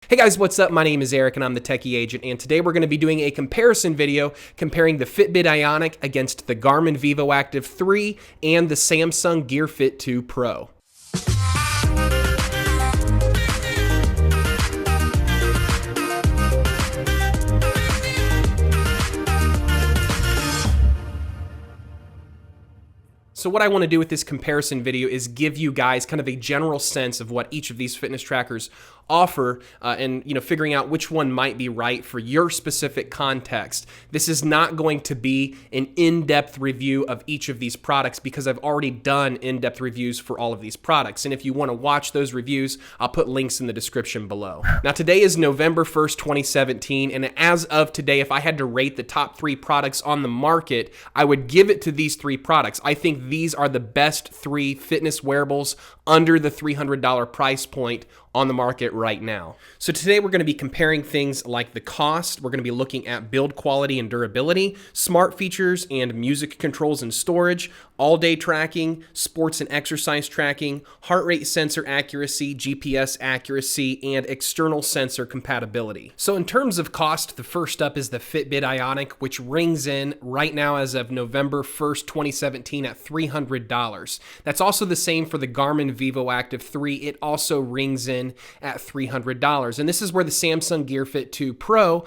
Hey guys, what's up? My name is Eric and I'm the Techy Agent, and today we're going to be doing a comparison video comparing the Fitbit Ionic against the Garmin Vivoactive 3 and the Samsung Gear Fit2 Pro. So what I want to do with this comparison video is give you guys kind of a general sense of what each of these fitness trackers offer and figuring out which one might be right for your specific context. This is not going to be an in-depth review of each of these products because I've already done in-depth reviews for all of these products. And if you want to watch those reviews, I'll put links in the description below. Now today is November 1st, 2017, and as of today, if I had to rate the top 3 products on the market, I would give it to these 3 products. I think these are the best 3 fitness wearables under the $300 price point on the market right now. So today we're going to be comparing things like the cost, we're going to be looking at build quality and durability, smart features and music controls and storage, all-day tracking, sports and exercise tracking, heart rate sensor accuracy, GPS accuracy, and external sensor compatibility. So in terms of cost, the first up is the Fitbit Ionic, which rings in right now as of November 1st, 2017 at $300. That's also the same for the Garmin Vivoactive 3. It also rings in at $300. And this is where the Samsung Gear Fit2 Pro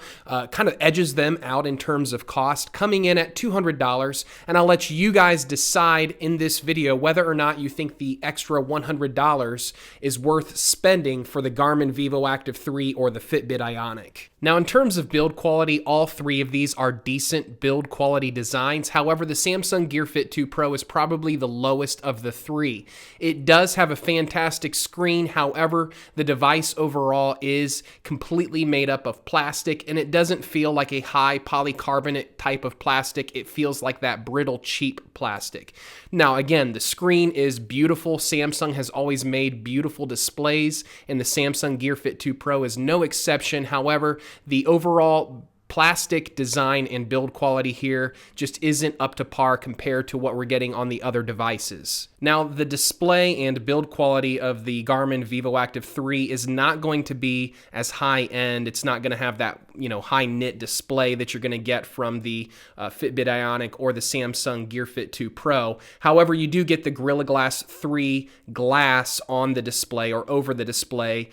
kind of edges them out in terms of cost, coming in at $200. And I'll let you guys decide in this video whether or not you think the extra $100 is worth spending for the Garmin Vivoactive 3 or the Fitbit Ionic. Now, in terms of build quality, all 3 of these are decent build quality designs. However, the Samsung Gear Fit2 Pro is probably the lowest of the 3. It does have a fantastic screen. However, the device overall is completely made up of plastic, and it doesn't feel like a high polycarbonate type of plastic. It feels like that brittle, cheap plastic. Now, again, the screen is beautiful. Samsung has always made beautiful displays, and the Samsung Gear Fit2 Pro is no exception. However, the overall plastic design and build quality here just isn't up to par compared to what we're getting on the other devices. Now, the display and build quality of the Garmin Vivoactive 3 is not going to be as high-end. It's not going to have that, high-nit display that you're going to get from the Fitbit Ionic or the Samsung Gear Fit2 Pro. However, you do get the Gorilla Glass 3 glass on the display or over the display,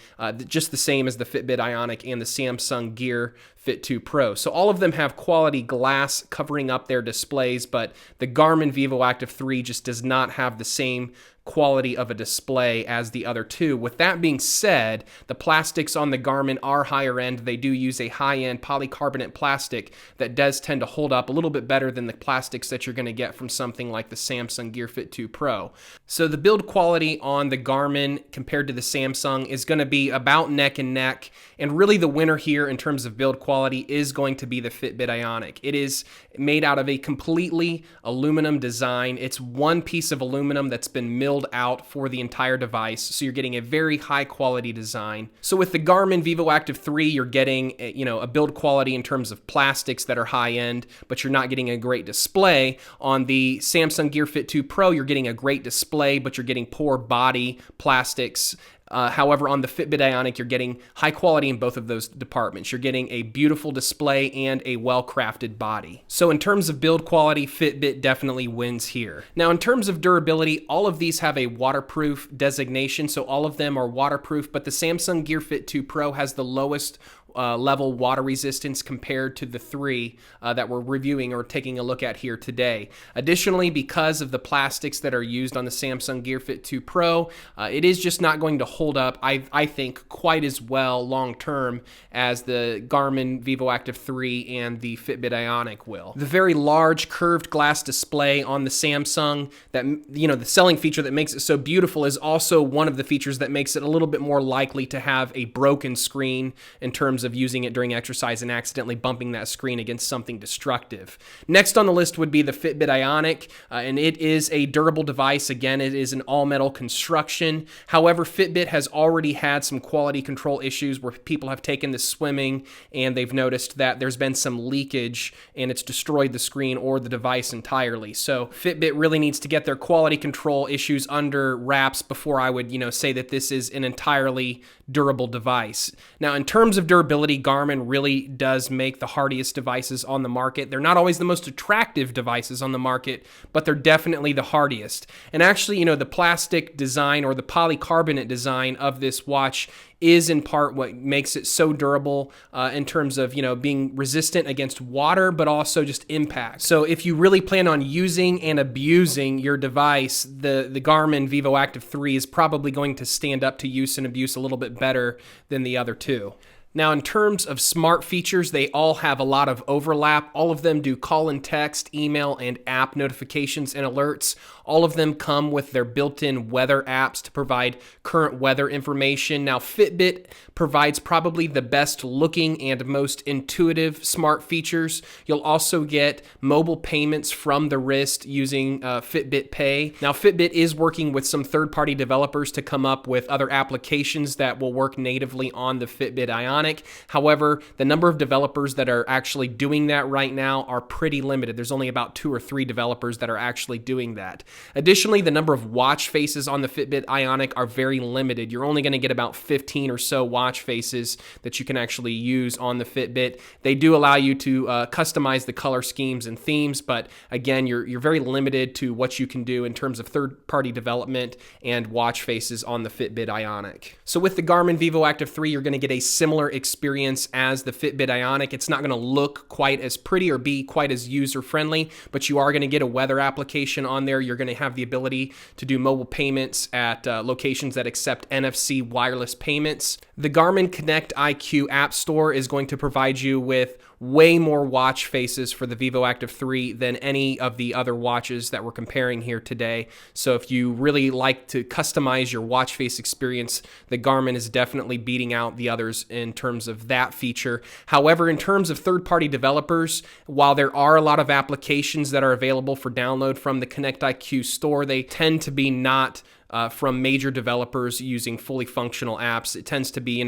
just the same as the Fitbit Ionic and the Samsung Gear Fit2 Pro. So all of them have quality glass covering up their displays, but the Garmin Vivoactive 3 just does not have the same quality of a display as the other 2. With that being said, the plastics on the Garmin are higher end. They do use a high-end polycarbonate plastic that does tend to hold up a little bit better than the plastics that you're going to get from something like the Samsung Gear Fit2 Pro. So the build quality on the Garmin compared to the Samsung is going to be about neck and neck, and really the winner here in terms of build quality is going to be the Fitbit Ionic. It is made out of a completely aluminum design. It's one piece of aluminum that's been milled out for the entire device, so you're getting a very high quality design. So with the Garmin Vivoactive 3, you're getting a build quality in terms of plastics that are high end, but you're not getting a great display. On the Samsung Gear Fit2 Pro, you're getting a great display, but you're getting poor body plastics. However, on the Fitbit Ionic, you're getting high quality in both of those departments. You're getting a beautiful display and a well-crafted body. So in terms of build quality, Fitbit definitely wins here. Now, in terms of durability, all of these have a waterproof designation, so all of them are waterproof, but the Samsung Gear Fit2 Pro has the lowest level water resistance compared to the 3 that we're reviewing or taking a look at here today. Additionally, because of the plastics that are used on the Samsung Gear Fit2 Pro, it is just not going to hold up, I think, quite as well long-term as the Garmin Vivoactive 3 and the Fitbit Ionic will. The very large curved glass display on the Samsung, that the selling feature that makes it so beautiful, is also one of the features that makes it a little bit more likely to have a broken screen in terms terms of using it during exercise and accidentally bumping that screen against something destructive. Next on the list would be the Fitbit Ionic, and it is a durable device. Again, it is an all-metal construction. However, Fitbit has already had some quality control issues where people have taken this swimming and they've noticed that there's been some leakage and it's destroyed the screen or the device entirely. So Fitbit really needs to get their quality control issues under wraps before I would, say that this is an entirely durable device. Now, in terms of durability, Garmin really does make the hardiest devices on the market. They're not always the most attractive devices on the market, but they're definitely the hardiest. And actually, the plastic design or the polycarbonate design of this watch is in part what makes it so durable in terms of, being resistant against water, but also just impact. So if you really plan on using and abusing your device, the Garmin Vivoactive 3 is probably going to stand up to use and abuse a little bit better than the other two. Now, in terms of smart features, they all have a lot of overlap. All of them do call and text, email, and app notifications and alerts. All of them come with their built-in weather apps to provide current weather information. Now, Fitbit provides probably the best looking and most intuitive smart features. You'll also get mobile payments from the wrist using Fitbit Pay. Now, Fitbit is working with some third-party developers to come up with other applications that will work natively on the Fitbit Ionic. However, the number of developers that are actually doing that right now are pretty limited. There's only about 2 or 3 developers that are actually doing that. Additionally, the number of watch faces on the Fitbit Ionic are very limited. You're only going to get about 15 or so watch faces that you can actually use on the Fitbit. They do allow you to customize the color schemes and themes, but again, you're very limited to what you can do in terms of third-party development and watch faces on the Fitbit Ionic. So with the Garmin Vivoactive 3, you're going to get a similar experience as the Fitbit Ionic. It's not going to look quite as pretty or be quite as user-friendly, but you are going to get a weather application on there. You're going to have the ability to do mobile payments at locations that accept NFC wireless payments. The Garmin Connect IQ App Store is going to provide you with way more watch faces for the Vivoactive 3 than any of the other watches that we're comparing here today. So if you really like to customize your watch face experience, the Garmin is definitely beating out the others in terms of that feature. However, in terms of third-party developers, while there are a lot of applications that are available for download from the Connect IQ store, they tend to be not from major developers using fully functional apps. It tends to be,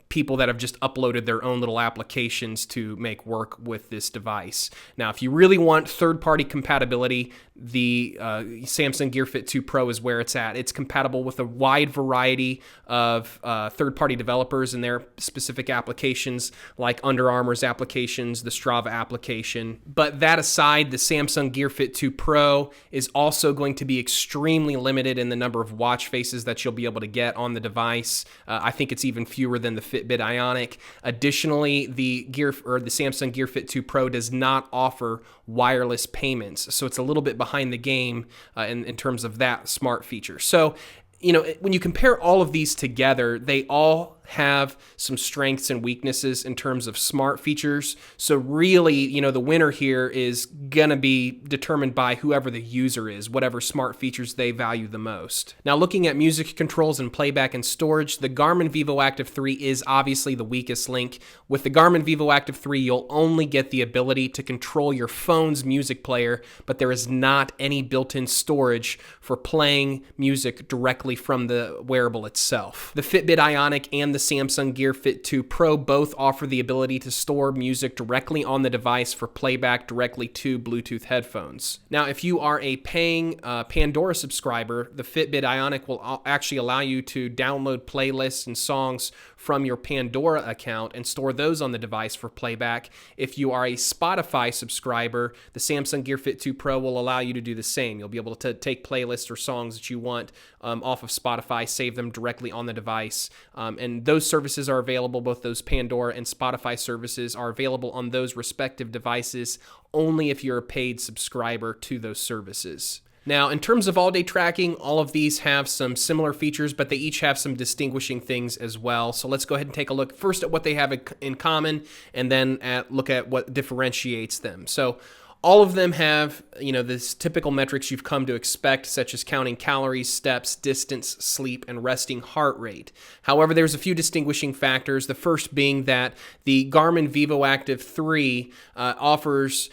people that have just uploaded their own little applications to make work with this device. Now, if you really want third-party compatibility, the Samsung Gear Fit2 Pro is where it's at. It's compatible with a wide variety of third-party developers and their specific applications, like Under Armour's applications, the Strava application. But that aside, the Samsung Gear Fit2 Pro is also going to be extremely limited in the number of watch faces that you'll be able to get on the device. I think it's even fewer than the Fitbit Ionic. Additionally, the Samsung Gear Fit2 Pro does not offer wireless payments, so it's a little bit behind the game in terms of that smart feature. So, when you compare all of these together, they all have some strengths and weaknesses in terms of smart features. So really, the winner here is going to be determined by whoever the user is, whatever smart features they value the most. Now, looking at music controls and playback and storage, the Garmin Vivoactive 3 is obviously the weakest link. With the Garmin Vivoactive 3, you'll only get the ability to control your phone's music player, but there is not any built-in storage for playing music directly from the wearable itself. The Fitbit Ionic and the Samsung Gear Fit2 Pro both offer the ability to store music directly on the device for playback directly to Bluetooth headphones. Now, if you are a paying Pandora subscriber, the Fitbit Ionic will actually allow you to download playlists and songs from your Pandora account and store those on the device for playback. If you are a Spotify subscriber, the Samsung Gear Fit2 Pro will allow you to do the same. You'll be able to take playlists or songs that you want off of Spotify, save them directly on the device, and those services are available. Both those Pandora and Spotify services are available on those respective devices only if you're a paid subscriber to those services. Now, in terms of all-day tracking, all of these have some similar features, but they each have some distinguishing things as well. So let's go ahead and take a look first at what they have in common, and then look at what differentiates them. So All of them have, this typical metrics you've come to expect, such as counting calories, steps, distance, sleep, and resting heart rate. However, there's a few distinguishing factors. The first being that the Garmin Vivoactive 3 offers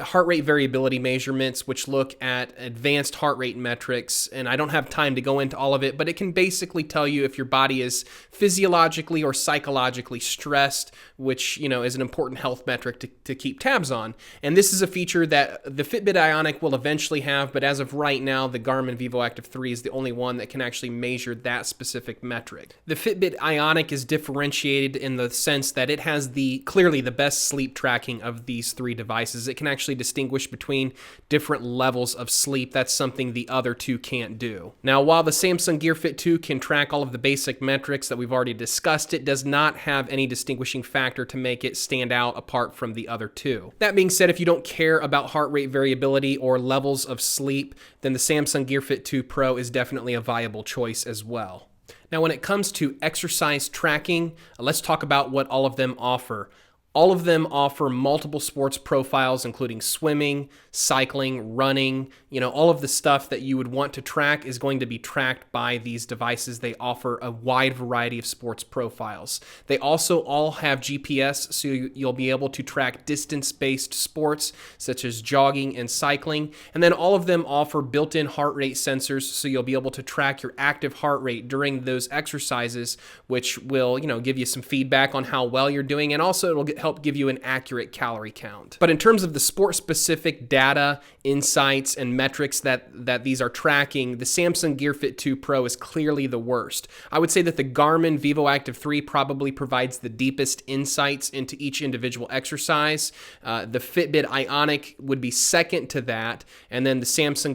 heart rate variability measurements, which look at advanced heart rate metrics, and I don't have time to go into all of it, but it can basically tell you if your body is physiologically or psychologically stressed, which is an important health metric to keep tabs on. And this is a feature that the Fitbit Ionic will eventually have, but as of right now, the Garmin Vivoactive 3 is the only one that can actually measure that specific metric. The Fitbit Ionic is differentiated in the sense that it has clearly the best sleep tracking of these three devices. It can actually distinguish between different levels of sleep. That's something the other two can't do. Now, while the Samsung Gear Fit 2 can track all of the basic metrics that we've already discussed, it does not have any distinguishing factor to make it stand out apart from the other two. That being said, if you don't care about heart rate variability or levels of sleep, then the Samsung Gear Fit 2 Pro is definitely a viable choice as well. Now, when it comes to exercise tracking, let's talk about what all of them offer. All of them offer multiple sports profiles, including swimming, cycling, running. All of the stuff that you would want to track is going to be tracked by these devices. They offer a wide variety of sports profiles. They also all have GPS, so you'll be able to track distance-based sports, such as jogging and cycling. And then all of them offer built-in heart rate sensors, so you'll be able to track your active heart rate during those exercises, which will, give you some feedback on how well you're doing, and also it'll help give you an accurate calorie count. But in terms of the sport-specific data, insights, and metrics that these are tracking, the Samsung Gear Fit 2 Pro is clearly the worst. I would say that the Garmin Vivoactive 3 probably provides the deepest insights into each individual exercise. The Fitbit Ionic would be second to that, and then the Samsung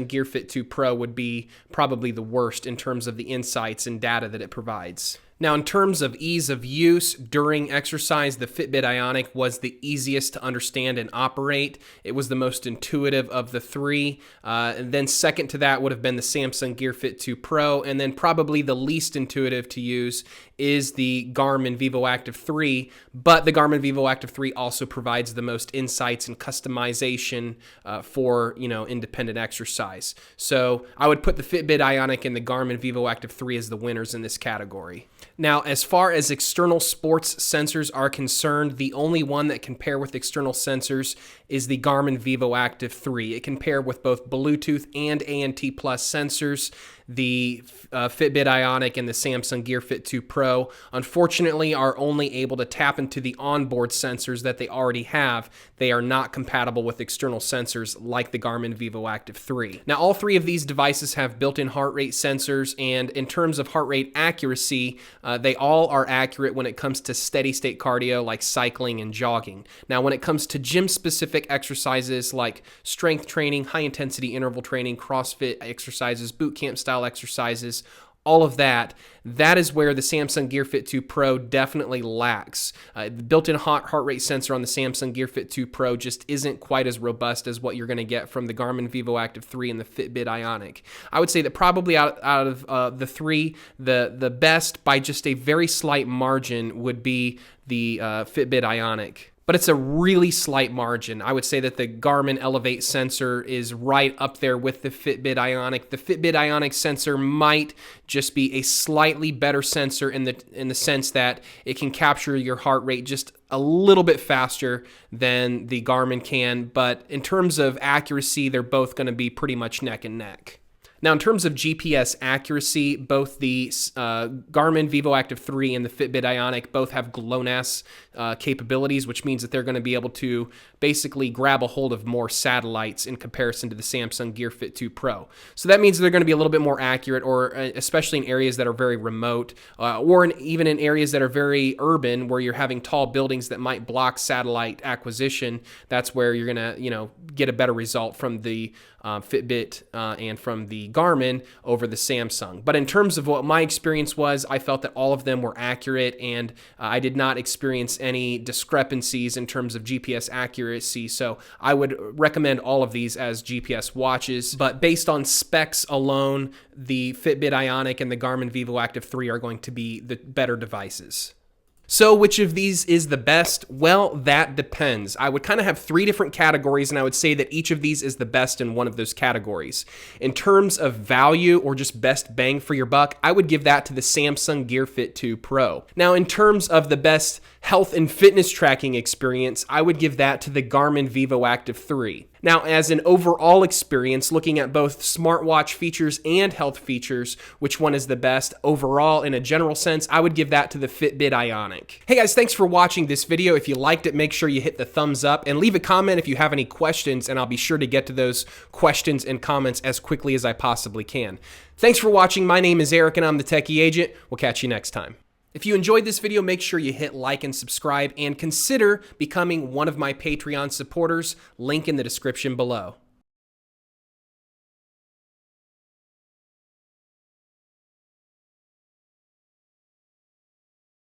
Gear Fit 2 Pro would be probably the worst in terms of the insights and data that it provides. Now, in terms of ease of use during exercise, the Fitbit Ionic was the easiest to understand and operate. It was the most intuitive of the three. And then second to that would have been the Samsung Gear Fit 2 Pro. And then probably the least intuitive to use is the Garmin Vivoactive 3. But the Garmin Vivoactive 3 also provides the most insights and customization for, independent exercise. So I would put the Fitbit Ionic and the Garmin Vivoactive 3 as the winners in this category. Now, as far as external sports sensors are concerned, the only one that can pair with external sensors is the Garmin Vivoactive 3. It can pair with both Bluetooth and ANT Plus sensors. The Fitbit Ionic and the Samsung Gear Fit 2 Pro, unfortunately, are only able to tap into the onboard sensors that they already have. They are not compatible with external sensors like the Garmin Vivoactive 3. Now, all three of these devices have built-in heart rate sensors, and in terms of heart rate accuracy, they all are accurate when it comes to steady-state cardio like cycling and jogging. Now, when it comes to gym-specific exercises like strength training, high-intensity interval training, CrossFit exercises, boot camp style exercises, all of that is where the Samsung Gear Fit 2 Pro definitely lacks. The built-in heart rate sensor on the Samsung Gear Fit 2 Pro just isn't quite as robust as what you're going to get from the Garmin Vivoactive 3 and the Fitbit Ionic. I would say that probably out of the three, the best by just a very slight margin would be the Fitbit Ionic. But it's a really slight margin. I would say that the Garmin Elevate sensor is right up there with the Fitbit Ionic. The Fitbit Ionic sensor might just be a slightly better sensor in the sense that it can capture your heart rate just a little bit faster than the Garmin can. But in terms of accuracy, they're both going to be pretty much neck and neck. Now, in terms of GPS accuracy, both the Garmin Vivoactive 3 and the Fitbit Ionic both have GLONASS capabilities, which means that they're going to be able to basically grab a hold of more satellites in comparison to the Samsung Gear Fit 2 Pro. So that means they're going to be a little bit more accurate, or especially in areas that are very remote, or even in areas that are very urban, where you're having tall buildings that might block satellite acquisition. That's where you're going to, get a better result from the Fitbit and from the Garmin over the Samsung. But in terms of what my experience was, I felt that all of them were accurate, and I did not experience any discrepancies in terms of GPS accuracy. So I would recommend all of these as GPS watches. But based on specs alone, the Fitbit Ionic and the Garmin Vivoactive 3 are going to be the better devices. So which of these is the best? Well, that depends. I would kind of have 3 different categories, and I would say that each of these is the best in one of those categories. In terms of value or just best bang for your buck, I would give that to the Samsung Gear Fit2 Pro. Now, in terms of the best health and fitness tracking experience, I would give that to the Garmin Vivoactive 3. Now, as an overall experience, looking at both smartwatch features and health features, which one is the best overall in a general sense, I would give that to the Fitbit Ionic. Hey guys, thanks for watching this video. If you liked it, make sure you hit the thumbs up and leave a comment if you have any questions, and I'll be sure to get to those questions and comments as quickly as I possibly can. Thanks for watching. My name is Eric and I'm the Techy Agent. We'll catch you next time. If you enjoyed this video, make sure you hit like and subscribe and consider becoming one of my Patreon supporters. Link in the description below.